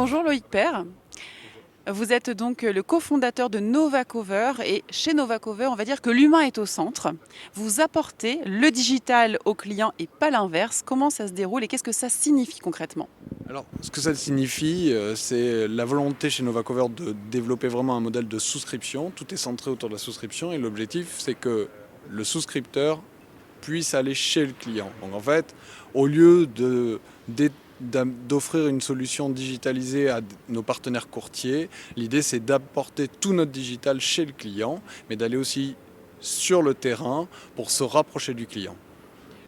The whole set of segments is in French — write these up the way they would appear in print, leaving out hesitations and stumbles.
Bonjour Loïc Père. Vous êtes donc le cofondateur de Novacover et chez Novacover, on va dire que l'humain est au centre. Vous apportez le digital au client et pas l'inverse. Comment ça se déroule et qu'est-ce que ça signifie concrètement? Alors, ce que ça signifie, c'est la volonté chez Novacover de développer vraiment un modèle de souscription. Tout est centré autour de la souscription et l'objectif, c'est que le souscripteur puisse aller chez le client. Donc en fait, au lieu d'offrir une solution digitalisée à nos partenaires courtiers, l'idée c'est d'apporter tout notre digital chez le client, mais d'aller aussi sur le terrain pour se rapprocher du client.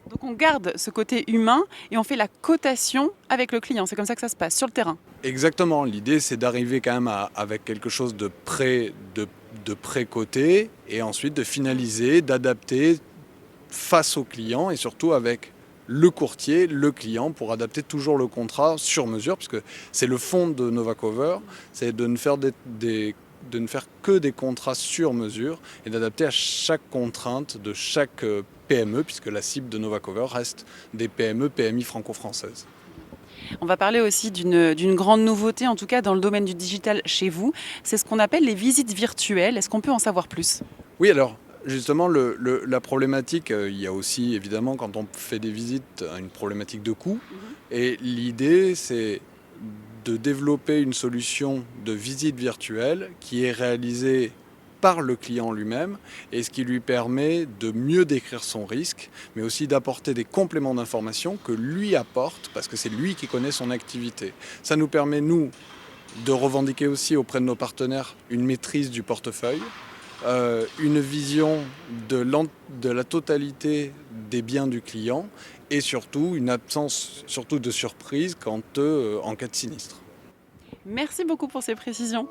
Donc on garde ce côté humain et on fait la cotation avec le client. C'est comme ça que ça se passe sur le terrain. Exactement, l'idée c'est d'arriver quand même avec quelque chose de pré-coté et ensuite de finaliser, d'adapter face au client et surtout avec le courtier, le client pour adapter toujours le contrat sur mesure puisque c'est le fond de Novacover, c'est de ne faire que des contrats sur mesure et d'adapter à chaque contrainte de chaque PME puisque la cible de Novacover reste des PME, PMI franco-françaises. On va parler aussi d'une grande nouveauté, en tout cas dans le domaine du digital chez vous. C'est ce qu'on appelle les visites virtuelles. Est-ce qu'on peut en savoir plus? Oui, alors justement, la problématique, il y a aussi évidemment quand on fait des visites une problématique de coût. Et l'idée, c'est de développer une solution de visite virtuelle qui est réalisée par le client lui-même et ce qui lui permet de mieux décrire son risque, mais aussi d'apporter des compléments d'information que lui apporte parce que c'est lui qui connaît son activité. Ça nous permet, nous, de revendiquer aussi auprès de nos partenaires une maîtrise du portefeuille, une vision de la totalité des biens du client et surtout une absence surtout de surprise en cas de sinistre. Merci beaucoup pour ces précisions.